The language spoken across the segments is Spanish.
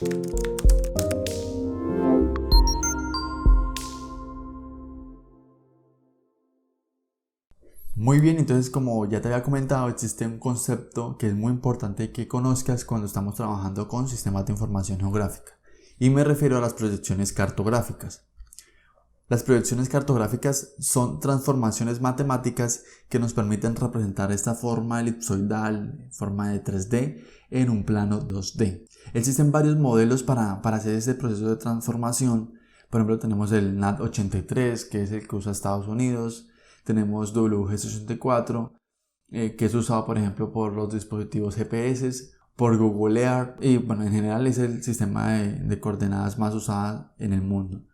Muy bien, entonces como ya te había comentado, existe un concepto que es muy importante que conozcas cuando estamos trabajando con sistemas de información geográfica. Y me refiero a las proyecciones cartográficas. Las proyecciones cartográficas son transformaciones matemáticas que nos permiten representar esta forma elipsoidal, forma de 3D, en un plano 2D. Existen varios modelos para hacer este proceso de transformación. Por ejemplo, tenemos el NAT83, que es el que usa Estados Unidos. Tenemos WG64, que es usado, por ejemplo, por los dispositivos GPS, por Google Earth, y bueno, en general es el sistema de coordenadas más usado en el mundo.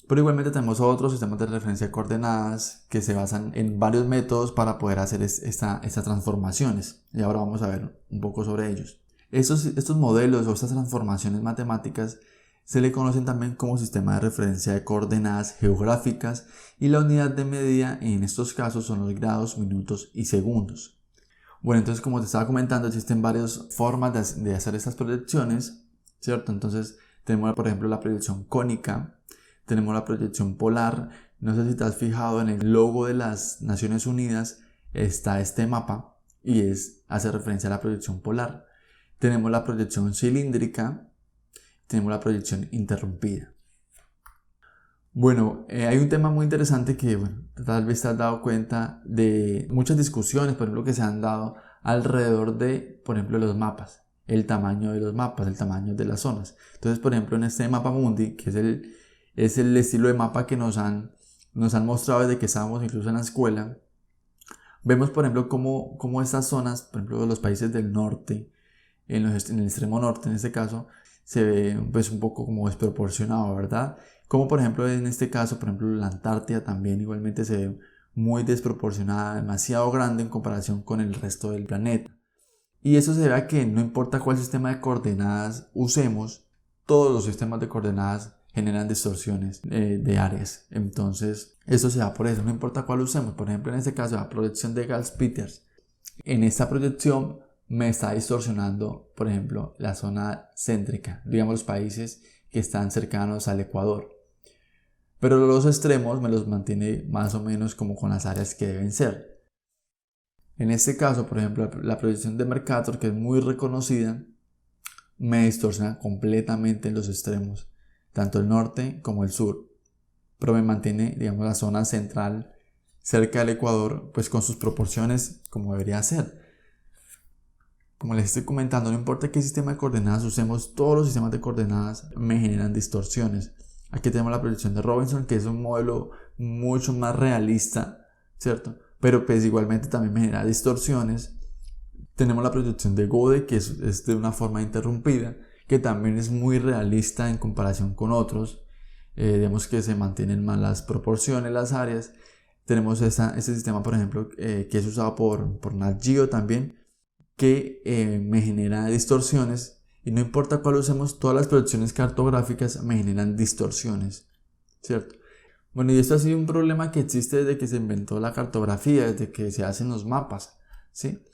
Pero igualmente tenemos otros sistemas de referencia de coordenadas que se basan en varios métodos para poder hacer estas transformaciones. Y ahora vamos a ver un poco sobre ellos. Estos modelos o estas transformaciones matemáticas se le conocen también como sistema de referencia de coordenadas geográficas, y la unidad de medida en estos casos son los grados, minutos y segundos. Bueno, entonces como te estaba comentando, existen varias formas de hacer estas proyecciones, ¿cierto? Entonces tenemos, por ejemplo, la proyección cónica, tenemos la proyección polar. No sé si te has fijado en el logo de las Naciones Unidas, está este mapa y hace referencia a la proyección polar. Tenemos la proyección cilíndrica, tenemos la proyección interrumpida. Bueno, hay un tema muy interesante que tal vez te has dado cuenta de muchas discusiones, por ejemplo, que se han dado alrededor de, por ejemplo, los mapas, el tamaño de los mapas, el tamaño de las zonas. Entonces, por ejemplo, en este mapa mundi, que es el estilo de mapa que nos han mostrado desde que estábamos incluso en la escuela, vemos, por ejemplo, cómo estas zonas, por ejemplo, de los países del norte, en el extremo norte en este caso, se ve pues un poco como desproporcionado, ¿verdad? Como por ejemplo en este caso, por ejemplo la Antártida también igualmente se ve muy desproporcionada, demasiado grande en comparación con el resto del planeta. Y eso se debe a que no importa cuál sistema de coordenadas usemos, todos los sistemas de coordenadas generan distorsiones de áreas. Entonces, eso se da por eso, no importa cuál usemos. Por ejemplo, en este caso, la proyección de Gauss-Peters. En esta proyección me está distorsionando, por ejemplo, la zona céntrica, digamos los países que están cercanos al Ecuador. Pero los extremos me los mantiene más o menos como con las áreas que deben ser. En este caso, por ejemplo, la proyección de Mercator, que es muy reconocida, me distorsiona completamente en los extremos, tanto el norte como el sur, pero me mantiene, digamos, la zona central cerca del Ecuador, pues con sus proporciones como debería ser. Como les estoy comentando, no importa qué sistema de coordenadas usemos, todos los sistemas de coordenadas me generan distorsiones. Aquí tenemos la proyección de Robinson, que es un modelo mucho más realista, ¿cierto? Pero pues igualmente también me genera distorsiones. Tenemos la proyección de Gode, que es de una forma interrumpida, que también es muy realista en comparación con otros. Digamos que se mantienen más las proporciones, las áreas. Tenemos este sistema, por ejemplo, que es usado por Nat Geo también, que me genera distorsiones, y no importa cuál usemos, todas las proyecciones cartográficas me generan distorsiones, ¿cierto? Bueno, y esto ha sido un problema que existe desde que se inventó la cartografía, desde que se hacen los mapas, ¿sí?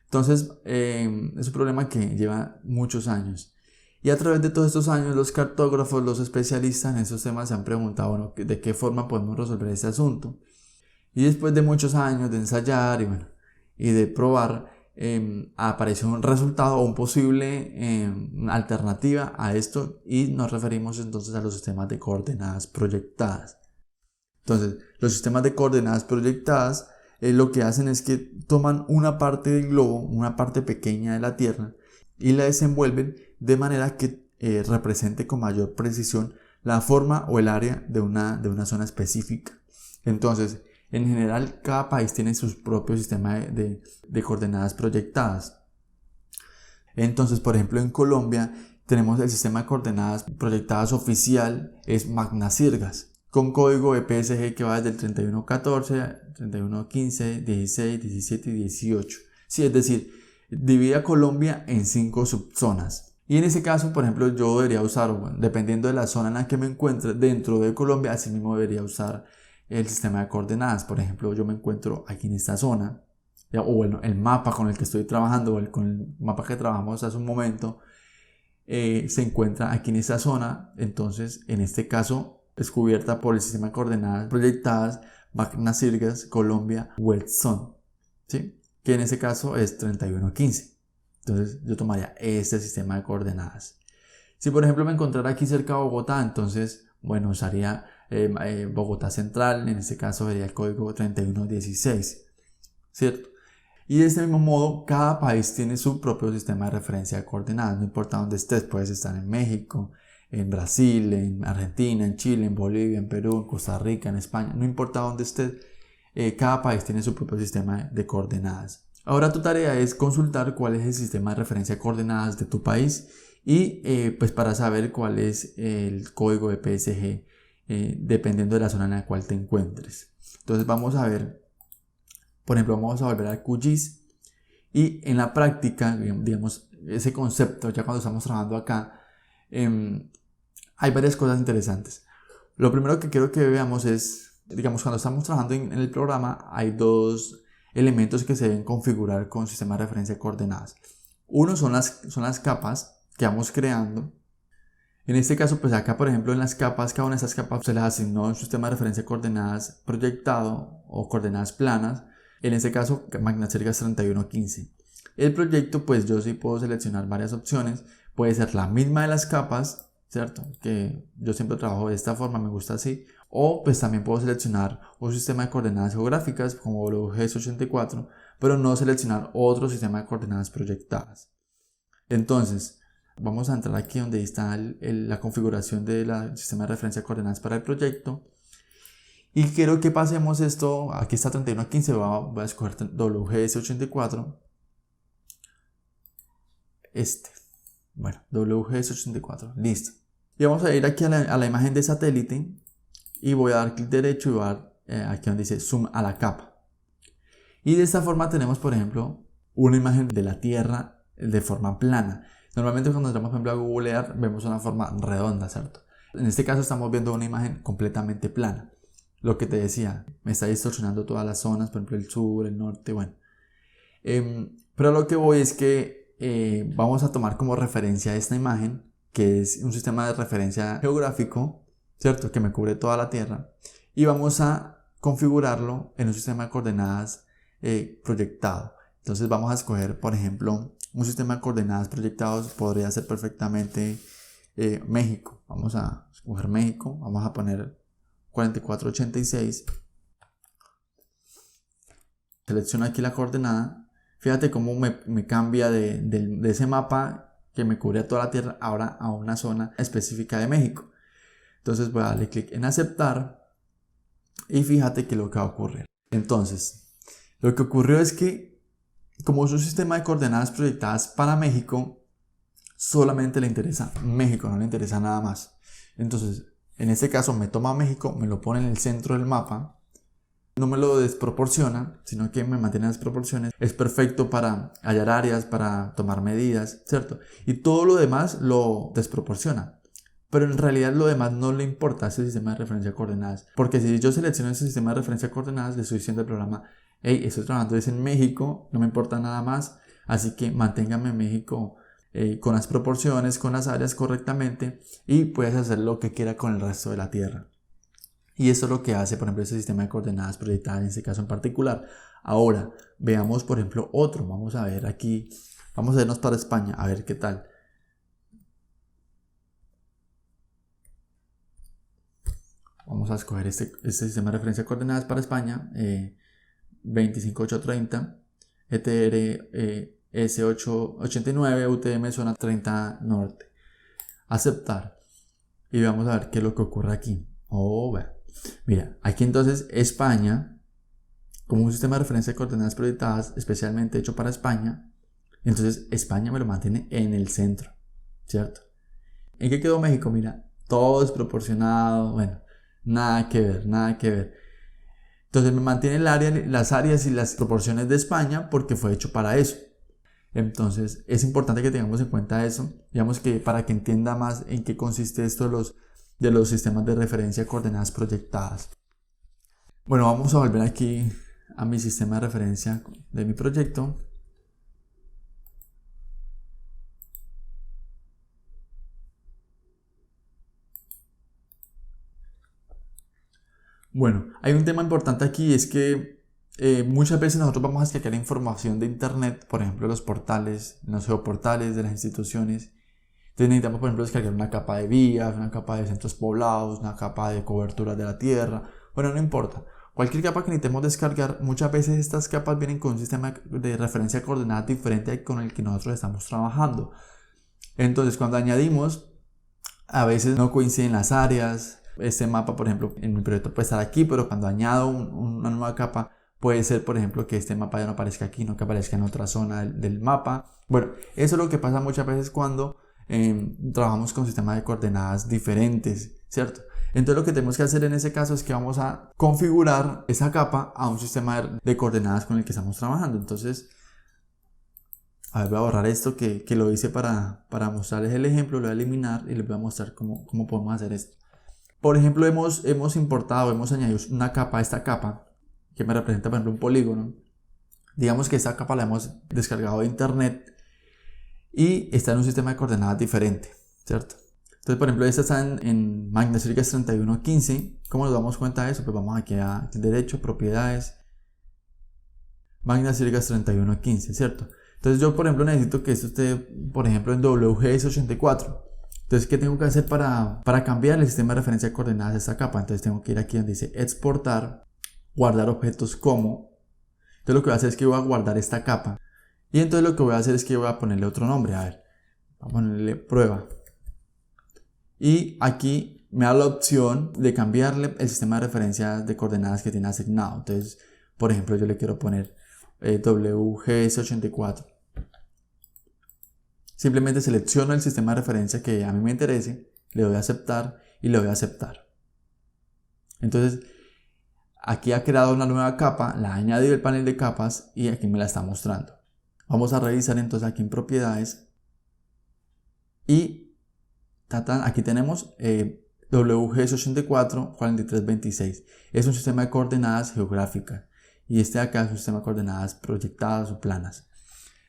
Entonces, es un problema que lleva muchos años. Y a través de todos estos años, los cartógrafos, los especialistas en estos temas se han preguntado, bueno, ¿de qué forma podemos resolver este asunto? Y después de muchos años de ensayar y de probar, apareció un resultado o un posible alternativa a esto, y nos referimos entonces a los sistemas de coordenadas proyectadas. Entonces, los sistemas de coordenadas proyectadas lo que hacen es que toman una parte del globo, una parte pequeña de la Tierra, y la desenvuelven de manera que represente con mayor precisión la forma o el área de una zona específica. Entonces, en general, cada país tiene su propio sistema de coordenadas proyectadas. Entonces, por ejemplo, en Colombia tenemos el sistema de coordenadas proyectadas oficial, es Magnacirgas, con código EPSG que va desde el 3114, 3115, 16, 17 y 18. Sí, es decir, divide a Colombia en 5 subzonas. Y en ese caso, por ejemplo, yo debería usar, dependiendo de la zona en la que me encuentre dentro de Colombia, así mismo debería usar el sistema de coordenadas. Por ejemplo, yo me encuentro aquí en esta zona, o bueno, el mapa con el que estoy trabajando, o con el mapa que trabajamos hace un momento, se encuentra aquí en esta zona. Entonces, en este caso, es cubierta por el sistema de coordenadas proyectadas Magna-Sirgas, Colombia, West Zone, ¿sí? Que en ese caso es 3115. Entonces, yo tomaría este sistema de coordenadas. Si, por ejemplo, me encontrara aquí cerca de Bogotá, entonces, bueno, usaría Bogotá Central. En este caso, vería el código 3116, ¿cierto? Y de este mismo modo, cada país tiene su propio sistema de referencia de coordenadas. No importa dónde estés, puedes estar en México, en Brasil, en Argentina, en Chile, en Bolivia, en Perú, en Costa Rica, en España. No importa dónde estés, cada país tiene su propio sistema de coordenadas. Ahora tu tarea es consultar cuál es el sistema de referencia de coordenadas de tu país y pues para saber cuál es el código de PSG dependiendo de la zona en la cual te encuentres. Entonces vamos a ver, por ejemplo, vamos a volver al QGIS y en la práctica, digamos, ese concepto, ya cuando estamos trabajando acá, hay varias cosas interesantes. Lo primero que quiero que veamos es, digamos, cuando estamos trabajando en el programa, hay dos elementos que se deben configurar con sistema de referencia de coordenadas. Uno son las capas que vamos creando. En este caso, pues acá, por ejemplo, en las capas, cada una de esas capas se les asignó un sistema de referencia de coordenadas proyectado o coordenadas planas. En este caso, Magna-Sirgas 3115. El proyecto, pues yo sí puedo seleccionar varias opciones. Puede ser la misma de las capas, ¿cierto? Que yo siempre trabajo de esta forma, me gusta así. O pues también puedo seleccionar un sistema de coordenadas geográficas como WGS84, pero no seleccionar otro sistema de coordenadas proyectadas. Entonces, vamos a entrar aquí donde está la configuración del sistema de referencia de coordenadas para el proyecto. Y quiero que pasemos esto, aquí está 3115, voy a escoger WGS84. Bueno, WGS84, listo. Y vamos a ir aquí a la imagen de satélite y voy a dar clic derecho y voy a dar aquí donde dice Zoom a la capa. Y de esta forma tenemos, por ejemplo, una imagen de la Tierra de forma plana. Normalmente cuando entramos, por ejemplo, a Google Earth vemos una forma redonda, ¿cierto? En este caso estamos viendo una imagen completamente plana. Lo que te decía, me está distorsionando todas las zonas, por ejemplo el sur, el norte, bueno. Pero lo que voy es que vamos a tomar como referencia esta imagen, que es un sistema de referencia geográfico, ¿cierto? Que me cubre toda la Tierra. Y vamos a configurarlo en un sistema de coordenadas proyectado. Entonces vamos a escoger, por ejemplo, un sistema de coordenadas proyectados. Podría ser perfectamente México. Vamos a escoger México. Vamos a poner 4486. Selecciono aquí la coordenada. Fíjate cómo me cambia de ese mapa que me cubría toda la Tierra ahora a una zona específica de México. Entonces voy a darle clic en aceptar y fíjate que lo que va a ocurrir. Entonces, lo que ocurrió es que como es un sistema de coordenadas proyectadas para México, solamente le interesa México, no le interesa nada más. Entonces, en este caso me toma México, me lo pone en el centro del mapa, no me lo desproporciona, sino que me mantiene las proporciones. Es perfecto para hallar áreas, para tomar medidas, ¿cierto? Y todo lo demás lo desproporciona. Pero en realidad lo demás no le importa a ese sistema de referencia de coordenadas. Porque si yo selecciono ese sistema de referencia de coordenadas, le estoy diciendo al programa, hey, estoy trabajando es en México, no me importa nada más, así que manténgame en México con las proporciones, con las áreas correctamente y puedes hacer lo que quiera con el resto de la Tierra. Y esto es lo que hace, por ejemplo, ese sistema de coordenadas proyectadas en este caso en particular. Ahora, veamos, por ejemplo, otro. Vamos a ver aquí, vamos a irnos para España, a ver qué tal. Vamos a escoger este sistema de referencia de coordenadas para España, 25830, ETR S889, UTM zona 30 norte. Aceptar. Y vamos a ver qué es lo que ocurre aquí. Bueno. Mira, aquí entonces España, como un sistema de referencia de coordenadas proyectadas especialmente hecho para España, entonces España me lo mantiene en el centro, ¿cierto? ¿En qué quedó México? Mira, todo desproporcionado, bueno, nada que ver, nada que ver. Entonces me mantiene el área, las áreas y las proporciones de España porque fue hecho para eso. Entonces es importante que tengamos en cuenta eso, digamos que para que entienda más en qué consiste esto de los sistemas de referencia de coordenadas proyectadas. Bueno, vamos a volver aquí a mi sistema de referencia de mi proyecto. Bueno, hay un tema importante aquí, es que muchas veces nosotros vamos a descargar información de internet, por ejemplo los portales, los geoportales de las instituciones. Entonces necesitamos, por ejemplo, descargar una capa de vías, una capa de centros poblados, una capa de cobertura de la tierra. Bueno, no importa. Cualquier capa que necesitemos descargar, muchas veces estas capas vienen con un sistema de referencia de coordenadas diferente con el que nosotros estamos trabajando. Entonces, cuando añadimos, a veces no coinciden las áreas. Este mapa, por ejemplo, en mi proyecto puede estar aquí, pero cuando añado una nueva capa, puede ser, por ejemplo, que este mapa ya no aparezca aquí, no que aparezca en otra zona del mapa. Bueno, eso es lo que pasa muchas veces cuando trabajamos con sistemas de coordenadas diferentes, ¿cierto? Entonces lo que tenemos que hacer en ese caso es que vamos a configurar esa capa a un sistema de coordenadas con el que estamos trabajando. Entonces, a ver, voy a borrar esto que lo hice para mostrarles el ejemplo, lo voy a eliminar y les voy a mostrar cómo podemos hacer esto. Por ejemplo, hemos importado, hemos añadido una capa a esta capa que me representa, por ejemplo, un polígono. Digamos que esta capa la hemos descargado de internet y está en un sistema de coordenadas diferente, ¿cierto? Entonces, por ejemplo, esta está en Magna Circas 3115. ¿Cómo nos damos cuenta de eso? Pues vamos aquí a Derecho, Propiedades, Magna Circas 3115, ¿cierto? Entonces yo, por ejemplo, necesito que esto esté, por ejemplo, en WGS84. Entonces, ¿qué tengo que hacer para cambiar el sistema de referencia de coordenadas de esta capa? Entonces tengo que ir aquí donde dice Exportar, Guardar objetos como. Entonces lo que voy a hacer es que voy a guardar esta capa. Y entonces lo que voy a hacer es que voy a ponerle otro nombre. A ver, voy a ponerle prueba. Y aquí me da la opción de cambiarle el sistema de referencia de coordenadas que tiene asignado. Entonces, por ejemplo, yo le quiero poner WGS84. Simplemente selecciono el sistema de referencia que a mí me interese, le doy a aceptar y le doy a aceptar. Entonces, aquí ha creado una nueva capa, la ha añadido el panel de capas y aquí me la está mostrando. Vamos a revisar entonces aquí en propiedades y aquí tenemos WGS84 4326. Es un sistema de coordenadas geográficas y este de acá es un sistema de coordenadas proyectadas o planas,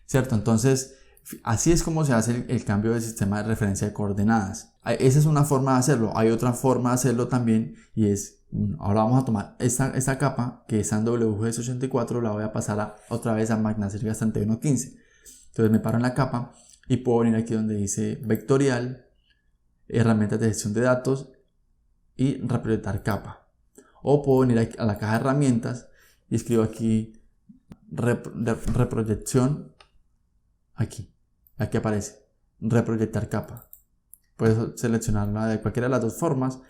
¿cierto? Entonces, así es como se hace el cambio del sistema de referencia de coordenadas. Esa es una forma de hacerlo. Hay otra forma de hacerlo también y es, ahora vamos a tomar esta capa que está en WGS84, la voy a pasar otra vez a Magna Circas 3115. Entonces me paro en la capa y puedo venir aquí donde dice vectorial, herramientas de gestión de datos y reproyectar capa. O puedo venir aquí a la caja de herramientas y escribo aquí reproyección. Aquí aparece reproyectar capa. Puedes seleccionarla de cualquiera de las dos formas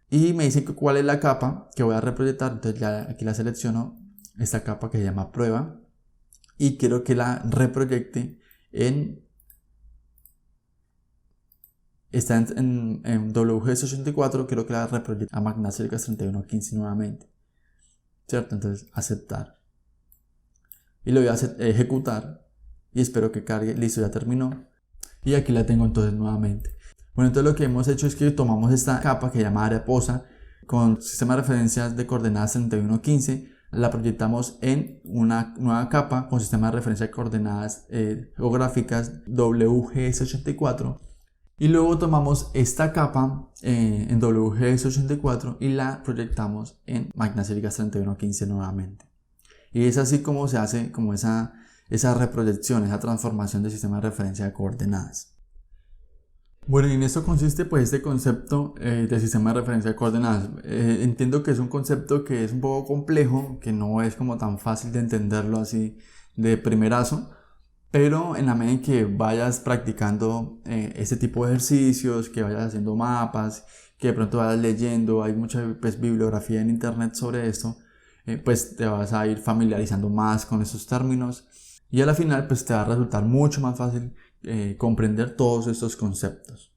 y me dice cuál es la capa que voy a reproyectar. Entonces ya aquí la selecciono, esta capa que se llama prueba, y quiero que la reproyecte está en WGS84, quiero que la reproyecte a Magna Circas 3115 nuevamente, ¿cierto? Entonces aceptar y lo voy a ejecutar y espero que cargue. Listo, ya terminó y aquí la tengo entonces nuevamente. Bueno, entonces lo que hemos hecho es que tomamos esta capa que se llama área POSA con sistema de referencias de coordenadas 3115, la proyectamos en una nueva capa con sistema de referencia de coordenadas geográficas WGS84 y luego tomamos esta capa en WGS84 y la proyectamos en Magna Circas 3115 nuevamente. Y es así como se hace como esa reproyección, esa transformación del sistema de referencia de coordenadas. Bueno, y en esto consiste pues este concepto de sistema de referencia de coordenadas. Entiendo que es un concepto que es un poco complejo, que no es como tan fácil de entenderlo así de primerazo, pero en la medida en que vayas practicando este tipo de ejercicios, que vayas haciendo mapas, que de pronto vayas leyendo, hay mucha pues, bibliografía en internet sobre esto, pues te vas a ir familiarizando más con esos términos y a la final pues te va a resultar mucho más fácil comprender todos estos conceptos.